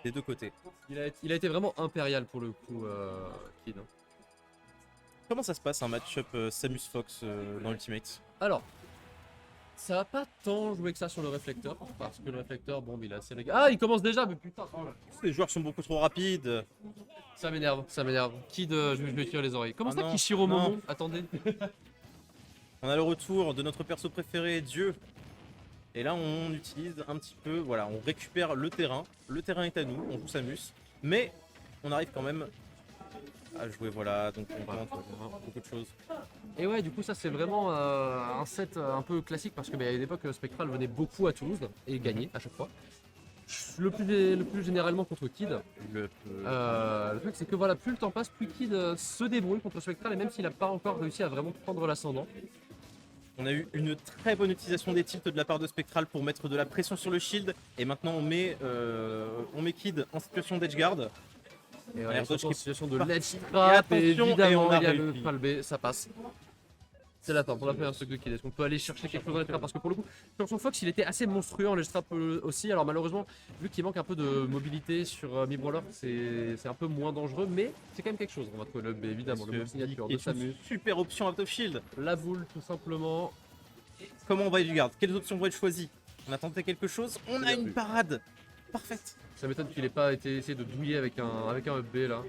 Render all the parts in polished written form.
des deux côtés. Il a été vraiment impérial pour le coup, Kid. Comment ça se passe un match-up Samus Fox dans Ultimate? Alors, ça va pas tant jouer que ça sur le réflecteur, parce que le réflecteur, bon, il est assez régal. Ah, il commence déjà, mais putain, oh là. Les joueurs sont beaucoup trop rapides. Ça m'énerve, ça m'énerve. Kid, je vais tirer les oreilles. Comment Ah ça, non, Kishiro non. Momon? Attendez. On a le retour de notre perso préféré, Dieu. Et là, on utilise un petit peu, voilà, on récupère le terrain. Le terrain est à nous, on joue Samus. Mais on arrive quand même à jouer, voilà, donc on tente beaucoup de choses. Et ouais, du coup, ça c'est vraiment un set un peu classique parce que à une époque, Spectral venait beaucoup à Toulouse et gagnait à chaque fois. Le plus généralement contre Kid. Le truc c'est que voilà, plus le temps passe, plus Kid se débrouille contre Spectral et même s'il n'a pas encore réussi à vraiment prendre l'ascendant. On a eu une très bonne utilisation des tilts de la part de Spectral pour mettre de la pression sur le shield. Et maintenant on met Kid en situation d'edgeguard. Et ouais, surtout en situation de par- ledge trap et attention, évidemment et on a il y a le réussi. pal B, ça passe. C'est l'attente, on a fait un stock de Kid. Est-ce qu'on peut aller chercher quelque chose dans les traps? Parce que pour le coup, sur son Fox il était assez monstrueux en ledge trap aussi. Alors malheureusement, vu qu'il manque un peu de mobilité sur Mi-Brawler, c'est un peu moins dangereux, mais c'est quand même quelque chose. On va trouver le B évidemment, le move signature de Samus. Super option out of shield. La boule tout simplement. Comment on va edgeguard? Quelles options vont être choisies? On a tenté quelque chose. On a une parade parfaite. Ça m'étonne qu'il ait pas été essayé de douiller avec un up B là.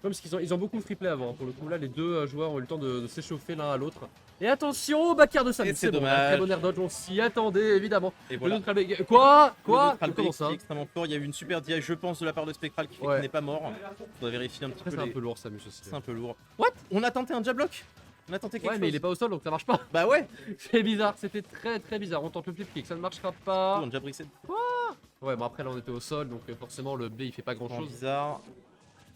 Comme parce qu'ils ont beaucoup free play avant. Pour le coup là, les deux joueurs ont eu le temps de s'échauffer l'un à l'autre. Et attention au backer de Samus. Et c'est bon, dommage. très bon air dodge, on s'y attendait évidemment. Et voilà. Quoi Le Comment ça? qui est extrêmement fort. Il y a eu une super DI, je pense, de la part de Spectral qui fait Ouais. qu'il n'est pas mort. Faudrait vérifier un petit Après peu. c'est un peu lourd Samus aussi. C'est un peu lourd. What? On a tenté un jab block? On a tenté quelque Ouais chose. mais il est pas au sol donc ça marche pas. Bah ouais. C'est bizarre, c'était très bizarre. On tente le flip kick, ça ne marchera pas. On a jab reset. Ouais bon après là on était au sol donc forcément le B il fait pas grand chose. Bizarre.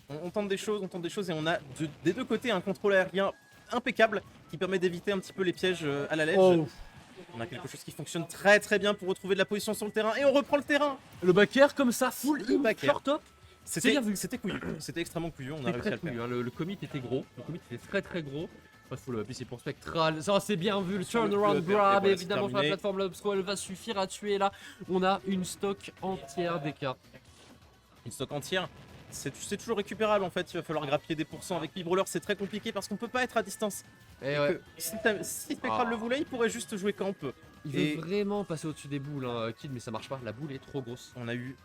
On tente des choses, et on a des deux côtés un contrôle aérien impeccable qui permet d'éviter un petit peu les pièges à la ledge. Oh. On a quelque chose qui fonctionne très bien pour retrouver de la position sur le terrain et on reprend le terrain. Le backer comme ça, full in, backer. short top. C'était couillu, c'était extrêmement couillu, on a réussi à le faire. Couillu, hein. Le commit était gros, le commit était très gros. Pas full up, c'est pour Spectral, ça c'est bien vu, le turnaround grab voilà, évidemment c'est sur la terminé. plateforme, le scroll va suffire à tuer là. On a une stock entière des cas. Une stock entière, c'est toujours récupérable en fait, il va falloir grappiller des pourcents avec Mi-Brawler, c'est très compliqué parce qu'on peut pas être à distance. Et ouais, Si Spectral le voulait, il pourrait juste jouer camp. il veut vraiment passer au-dessus des boules, hein, Kid, mais ça marche pas, la boule est trop grosse. On a eu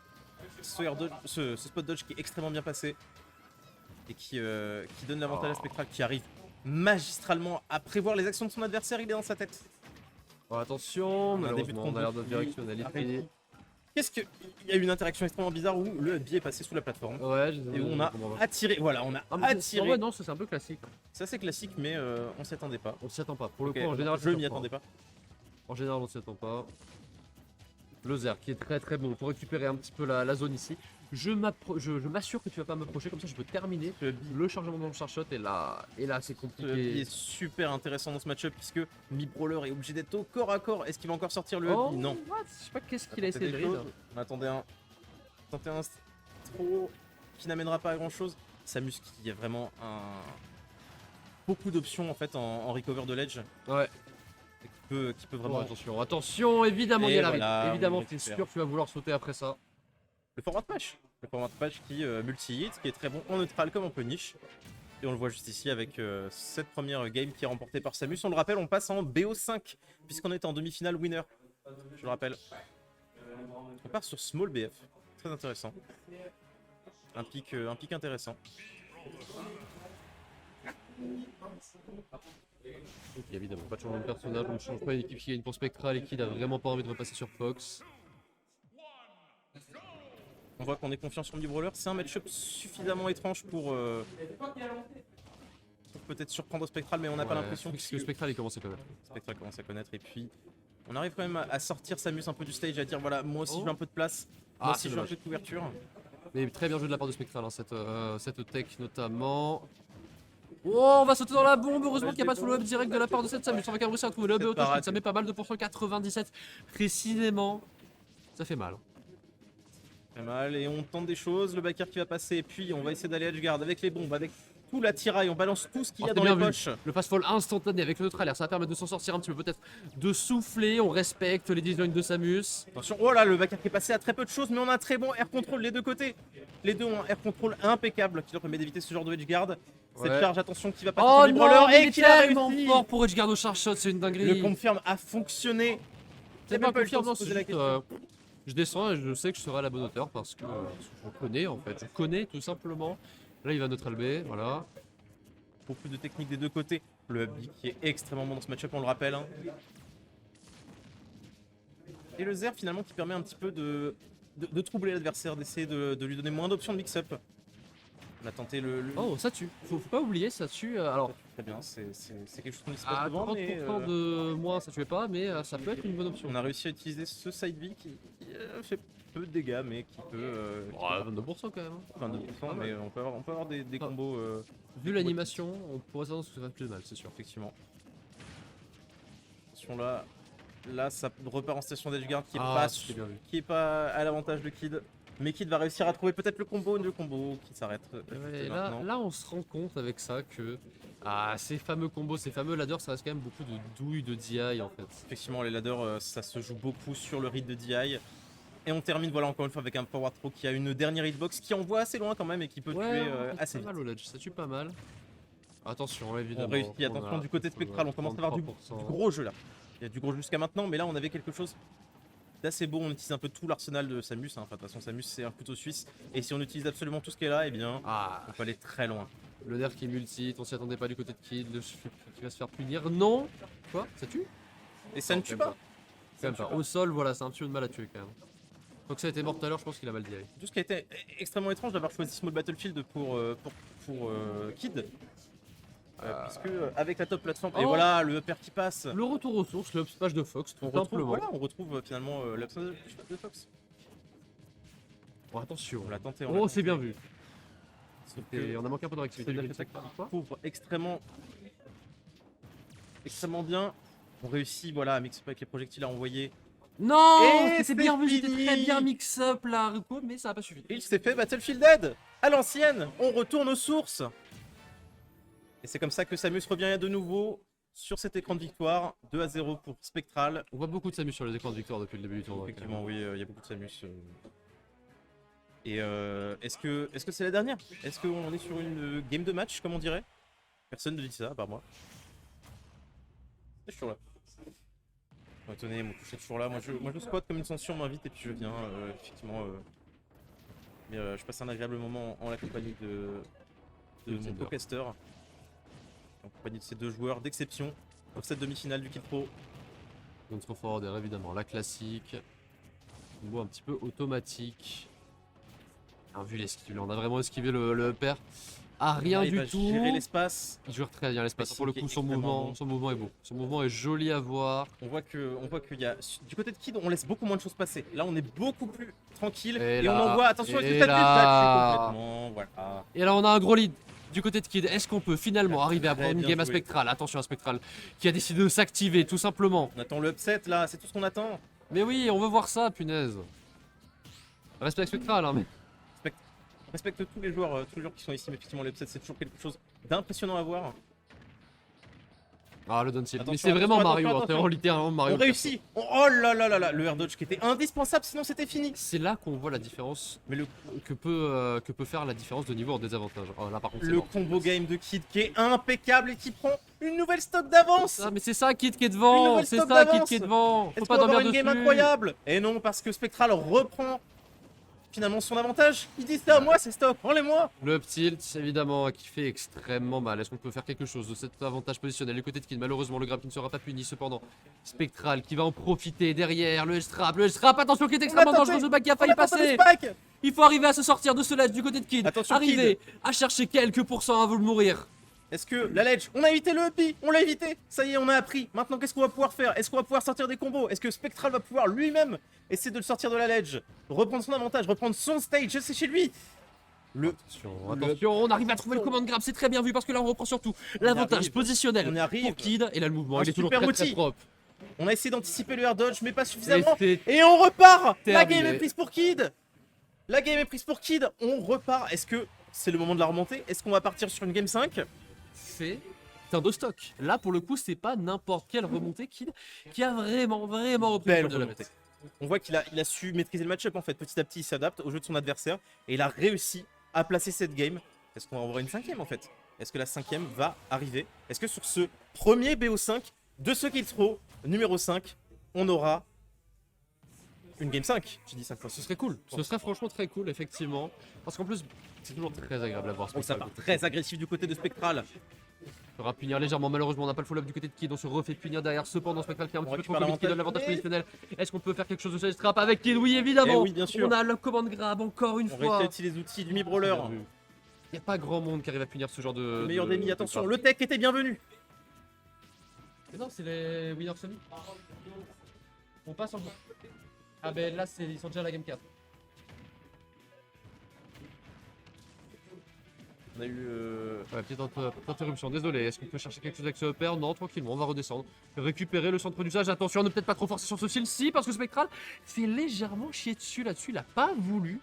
ce spot dodge qui est extrêmement bien passé et qui donne l'avantage à Spectral qui arrive magistralement à prévoir les actions de son adversaire, il est dans sa tête. Oh, attention, On a un début de malheureusement on combo a l'air de qui- directionnel est fini. Qu'est-ce que. Il y a eu une interaction extrêmement bizarre où le billet est passé sous la plateforme. Ouais, Et où on a attiré, voilà, on a Ah, mais attiré. ouais, non, c'est un peu classique. C'est assez classique, mais on s'y attendait pas. On s'y attend pas. Pour le Ok, coup, en général, je m'y attendais pas. En général, on s'y attend pas. Le Zer qui est très bon pour récupérer un petit peu la zone ici. Je m'assure que tu vas pas m'approcher, comme ça je peux terminer le chargement dans le charge shot et là c'est Ce billet compliqué. est super intéressant dans ce match-up puisque Mi-Brawler est obligé d'être au corps à corps. Est-ce qu'il va encore sortir le Oh, hub? Non. what? Je sais pas qu'est-ce qu'il a essayé de Des read. choses. On attendait un. Tenter un trop qui n'amènera pas à grand chose. Samus qui a vraiment beaucoup d'options en fait en recover de ledge. Ouais. Et qui peut vraiment. Oh, attention, évidemment il y a la voilà, read. Évidemment, on t'es récupère. sûr que tu vas vouloir sauter après ça. Le format de patch qui multi-hit, qui est très bon en neutral comme en punish. Et on le voit juste ici avec cette première game qui est remportée par Samus. On le rappelle, on passe en BO5 puisqu'on est en demi-finale winner. Je le rappelle. On part sur Small BF. Très intéressant. Un pic intéressant. Ok, évidemment, pas de changement de personnage, on ne change pas une équipe qui gagne pour Spectral et qui n'a vraiment pas envie de repasser sur Fox. On voit qu'on est confiant sur Mi-Brawler. C'est un match-up suffisamment étrange pour peut-être surprendre Spectral, mais on n'a pas l'impression Parce que Spectral il commence à connaître. Spectral commence à connaître. Et puis, on arrive quand même à sortir Samus un peu du stage, à dire voilà, moi aussi Oh. je veux un peu de place. Ah, Moi aussi c'est je veux un dommage. peu de couverture. Mais très bien joué de la part de Spectral, hein, cette tech notamment. Oh, on va sauter dans la bombe, heureusement qu'il n'y a pas de follow-up direct de la part de cette Samus. On va quand même réussir à trouver le B auto, ça met pas mal de pourcents, 97 précisément. Ça fait mal. Très mal, et on tente des choses, le backer qui va passer, et puis on va essayer d'aller edgeguard avec les bombes, avec tout l'attirail, on balance tout ce qu'il y a Oh, dans t'as les bien vu. poches. Le fast-fall instantané avec le neutralaire, ça va permettre de s'en sortir un petit peu, peut-être de souffler. On respecte les designs de Samus. Attention, oh là, le backer qui est passé à très peu de choses, mais on a un très bon air control les deux côtés. Les deux ont un air control impeccable qui leur permet d'éviter ce genre de edge guard. Cette Ouais. charge, attention, qui va pas Oh toucher les brawlers non, mais il et est qui a tellement réussi. fort pour Edgeguard au charge shot, c'est une dinguerie. Le confirme a fonctionné. C'est J'ai pas même pas eu le temps confirmé, de se c'est poser la juste, question. je descends et je sais que je serai à la bonne hauteur parce que je connais en fait. Je connais tout simplement. Là, il va neutral B, voilà. Beaucoup de techniques des deux côtés. Le up B qui est extrêmement bon dans ce match-up, on le rappelle. Hein. Et le Zer finalement qui permet un petit peu de troubler l'adversaire, d'essayer de lui donner moins d'options de mix-up. On a tenté le... Oh, ça tue. Faut pas oublier, ça tue. Alors, Très bien, c'est quelque chose qu'on ne se passe à devant, 30% mais de moins, ça tuait pas, mais ça peut être une bonne option. on a réussi à utiliser ce side B qui fait peu de dégâts, mais qui peut... Ouais, 22% quand même. Enfin, 2%, mais on peut avoir des Ah. combos... Vu l'animation, on pourrait s'attendre que ça ferait plus de mal, c'est sûr. effectivement. Attention là, ça repart en station d'Edgeguard C'était bien vu. qui est pas à l'avantage de Kid. Mais Kid va réussir à trouver peut-être le combo qui s'arrête. Ouais, là, on se rend compte avec ça que ces fameux combos, ces fameux ladders, ça reste quand même beaucoup de douille de DI en fait. Effectivement, les ladders, ça se joue beaucoup sur le read de DI. Et on termine, voilà, encore une fois, avec un forward throw qui a une dernière hitbox qui envoie assez loin quand même et qui peut tuer assez pas vite. mal au ledge, ça tue pas mal. Attention, là, évidemment. On réussit, attention, du côté spectral, on commence à avoir du 33%. gros jeu là. Il y a du gros jeu jusqu'à maintenant, mais là on avait quelque chose d'assez beau. On utilise un peu tout l'arsenal de Samus. Hein. Enfin, de toute façon, Samus c'est un couteau suisse. Et si on utilise absolument tout ce qui est là, eh bien, on peut aller très loin. Le nerf qui est multi, on s'y attendait pas du côté de Kid, qui va se faire punir. Non. Quoi? Ça tue? Et ça ne tue pas. Quand même pas. Au sol, voilà, c'est un petit peu de mal à tuer quand même. Donc ça a été mort tout à l'heure, je pense qu'il a mal dit. Tout ce qui a été extrêmement étrange d'avoir choisi Small Battlefield pour Kid. Puisque avec la top plateforme, et Oh. voilà le upper qui passe. Le retour aux sources, le up smash de Fox, tout On retrouve, simplement. voilà, on retrouve finalement l'absence de Fox. Bon, attention. On l'a tenté. Oh, c'est bien vu. Sauf Et que on a manqué un peu de réactivité. c'est du une côté attaque de qui Fox. couvre extrêmement bien. On réussit voilà, à mix up avec les projectiles à envoyer. Non, Et c'était bien vu, c'est c'était très fini. bien mix-up là, Rico, mais ça a pas suffi. Il s'est fait Battlefield Dead à l'ancienne. On retourne aux sources. Et c'est comme ça que Samus revient de nouveau sur cet écran de victoire. 2-0 pour Spectral. On voit beaucoup de Samus sur les écrans de victoire depuis le début du tournoi. Effectivement, oui, il y a beaucoup de Samus. Et est-ce que c'est la dernière? Est-ce qu'on est sur une game de match, comme on dirait? Personne ne dit ça, à part moi. Je suis toujours là. Tenez, mon toucher est toujours là. Moi je squatte comme une censure m'invite et puis je viens. Effectivement. Mais je passe un agréable moment en la compagnie de mon co-caster. En compagnie de ces deux joueurs d'exception pour cette demi-finale du Kid Pro. Donc trop forward évidemment, la classique. Combo un petit peu automatique. Vu l'esquive, on a vraiment esquivé le pair. Rien Là, il du va tout. gérer l'espace. Il joue très bien l'espace. Messi Pour le qui coup, est son extrêmement bon. mouvement est beau. Son mouvement est joli à voir. On voit qu'il y a du côté de Kid, on laisse beaucoup moins de choses passer. Là, on est beaucoup plus tranquille Et et, là, on envoie. Attention, et avec le tête là. complètement. Voilà. Et là, on a un gros lead du côté de Kid. Est-ce qu'on peut finalement arriver à Très prendre une bien game à joué. Spectral? Attention à Spectral qui a décidé de s'activer tout simplement. On attend le upset là, c'est tout ce qu'on attend. Mais oui, on veut voir ça, punaise. Respect Spectral, hein, mais. On respecte tous les joueurs qui sont ici, mais effectivement, l'upset c'est toujours quelque chose d'impressionnant à voir. Ah, le down tilt. Mais Attention, c'est vraiment attention, Mario, hein, attention. vraiment littéralement Mario. On réussit. Oh là là là là, le air dodge qui était indispensable, sinon c'était fini. C'est là qu'on voit la différence Mais que peut faire la différence de niveau en désavantage. Oh, là par contre, c'est le mort. combo game de Kid qui est impeccable et qui prend une nouvelle stock d'avance. Ah, mais c'est ça Kid qui est Une devant. nouvelle C'est stock ça Kid d'avance. qui est devant. Faut Est-ce pas qu'on va avoir dormir une dessus. game incroyable? Et non, parce que Spectral reprend finalement son avantage. Il dit c'est à moi, c'est stop, rendez-moi. Le up tilt, évidemment, qui fait extrêmement mal. Est-ce qu'on peut faire quelque chose de cet avantage positionnel du côté de Kid? Malheureusement, le grab qui ne sera pas puni. Cependant, Spectral qui va en profiter derrière. Le L-strap, attention, qui est extrêmement tenté. dangereux. Le back qui a On failli a tenté le passer. spike. Il faut arriver à se sortir de ce ledge du côté de Kid. Attention, Arriver à chercher quelques pourcents avant de mourir. Est-ce que la ledge, on a évité le up, on l'a évité. Ça y est, on a appris. Maintenant, qu'est-ce qu'on va pouvoir faire? Est-ce qu'on va pouvoir sortir des combos? Est-ce que Spectral va pouvoir lui-même essayer de le sortir de la ledge, reprendre son avantage, reprendre son stage? C'est chez lui. Attention, on arrive à trouver le command grab, c'est très bien vu parce que là on reprend surtout l'avantage arrive. positionnel On y arrive. pour Kid et là le mouvement Un il est toujours super très très outil. propre. On a essayé d'anticiper le air dodge, mais pas suffisamment. c'est Et on repart. La terminé. game est prise pour Kid. La game est prise pour Kid. On repart. Est-ce que c'est le moment de la remontée. Est-ce qu'on va partir sur une game 5? C'est un de stock. Là, pour le coup, c'est pas n'importe quelle remontée Kid qui a vraiment repris le Belle contrôle de la remontée. bataille. On voit il a su maîtriser le match-up en fait. Petit à petit, il s'adapte au jeu de son adversaire et il a réussi à placer cette game. Est-ce qu'on va en voir une 5e en fait? Est-ce que la 5e va arriver? Est-ce que sur ce premier BO5 de ce Kill Throw numéro 5, on aura une game 5? J'ai dit 5 fois. Ce serait cool. Ce serait franchement très cool, effectivement. Parce qu'en plus, c'est toujours très agréable à voir. Oh, ça part très agressif du côté de Spectral. On fera punir légèrement, malheureusement on n'a pas le follow-up du côté de Kid, on se refait punir derrière, cependant Spectral qui est un petit peu trop compliqué, donne l'avantage positionnel. Est-ce qu'on peut faire quelque chose de cette trap avec Kid? Oui évidemment. Eh oui, bien sûr. On a le command grab encore une On fois. réussit les outils du mi-brawler. Il n'y a pas grand monde qui arrive à punir ce genre de... Le meilleur d'ennemis, attention, de le tech était bienvenu. Mais non, c'est les Winner Sony. On passe en... Ah ben là ils sont déjà à la game 4. On a eu... Ouais, petite interruption, désolé. Est-ce qu'on peut chercher quelque chose avec ce upper? Non, tranquillement, on va redescendre. Récupérer le centre d'usage. Attention à ne peut-être pas trop forcer sur ce style. Si, parce que Spectral s'est légèrement chié dessus là-dessus. Il a pas voulu,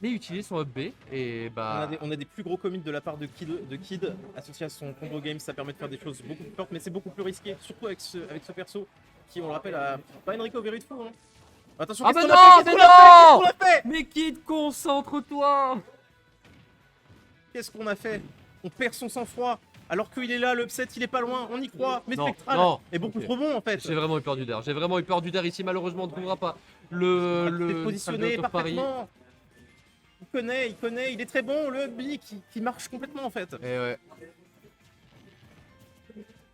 mais utiliser son up B. Et bah. on a des plus gros commits de la part de Kid associé à son combo game. Ça permet de faire des choses beaucoup plus fortes, mais c'est beaucoup plus risqué. Surtout avec ce perso qui, on le rappelle, a pas une recovery de fou. Hein. Attention, Ah qu'est-ce bah qu'on a fait? non, Qu'est-ce qu'on a fait? mais Kid, concentre-toi! Qu'est-ce qu'on a fait? On perd son sang-froid. Alors qu'il est là, l'upset, il est pas loin, on y croit. Mais Non, Spectral non. est beaucoup Ok. trop bon en fait. J'ai vraiment eu peur du der. J'ai vraiment eu peur du der ici. Malheureusement, on ne trouvera pas le positionné Salvador Paris. parfaitement. Il connaît, il est très bon, le B qui marche complètement en fait. Et ouais.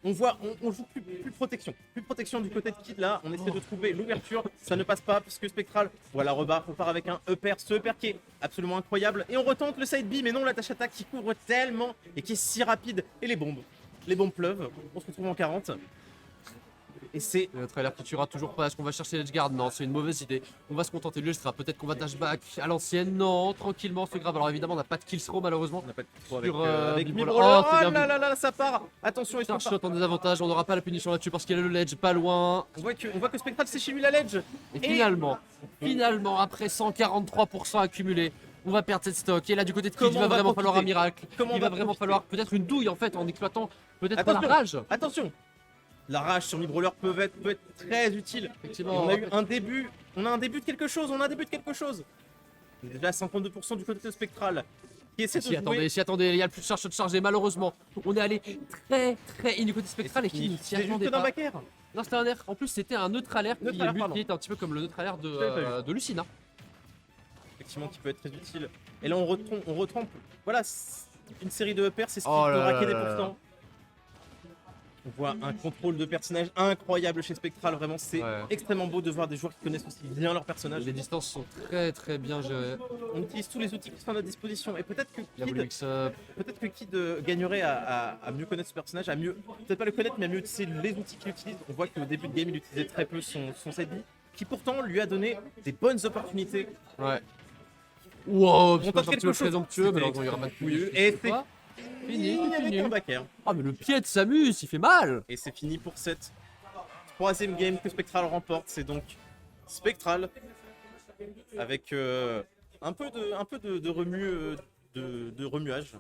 On voit, on joue plus protection. Plus protection du côté de Kid là. On essaie de trouver l'ouverture. Ça ne passe pas puisque Spectral, voilà, repart avec un upper. Ce upper qui est absolument incroyable. Et on retente le side B, mais non, l'attache attaque qui couvre tellement et qui est si rapide. Et les bombes pleuvent. On se retrouve en 40. Et c'est Le trailer qui tuera toujours pas. Est-ce qu'on va chercher l'edgeguard? Non, c'est une mauvaise idée. On va se contenter de l'ultra. Peut-être qu'on va dashback à l'ancienne. Non, tranquillement, c'est grave. Alors évidemment, on n'a pas de kill throw malheureusement. on n'a pas de trop avec, Sur, avec Bibrawler. Bibrawler. Oh, c'est Oh bien là vu. là là, ça part. Attention, il se Starshot en désavantage. On n'aura pas la punition là-dessus parce qu'il a le ledge pas loin. On voit que Spectral c'est chez lui la ledge. Et finalement, après 143% accumulé, on va perdre cette stock. Et là, du côté de Kid, il Comment va on va vraiment falloir un profiter? miracle. Comment on Il va va vraiment profiter? falloir peut-être une douille en fait en exploitant peut-être la Attention. rage. Attention. La rage sur mi-brawler peut être très utile. Et Effectivement. on a eu un début. On a un début de quelque chose. On est déjà à 52% du côté de Spectral. Qui essaie de jouer. Si attendez, il y a le plus de charge chargé malheureusement. On est allé très in du côté Spectral et qui ne s'y C'est juste attendait d'un pas. back air. Non, c'était un air. En plus, c'était un neutre air qui Neutre air, lui pardon. qui est un petit peu comme le neutre air l'avais pas de Lucina. Effectivement, qui peut être très utile. Et là, on retrempe. Voilà, une série de uppers. C'est ce qui Oh peut là raquer là des là là. pourcents. On voit un contrôle de personnage incroyable chez Spectral. Vraiment, c'est Ouais. extrêmement beau de voir des joueurs qui connaissent aussi bien leur personnage. Les distances sont très bien gérées. On utilise tous les outils qui sont à notre disposition. Et peut-être que Il y a le mix-up. Kid gagnerait à mieux connaître ce personnage, à mieux, peut-être pas le connaître, mais à mieux utiliser les outils qu'il utilise. On voit qu'au début de game, il utilisait très peu son side B, qui pourtant lui a donné des bonnes opportunités. Ouais. Wow, On petit tente peu un petit quelque peu chose. présomptueux, mais non, C'était il n'y aura pas de pouilleux. couille. Et c'est Fini, avec fini. un back air. Ah, mais le pied de Samus, il fait mal. Et c'est fini pour cette troisième game que Spectral remporte. C'est donc Spectral avec un peu de remuage.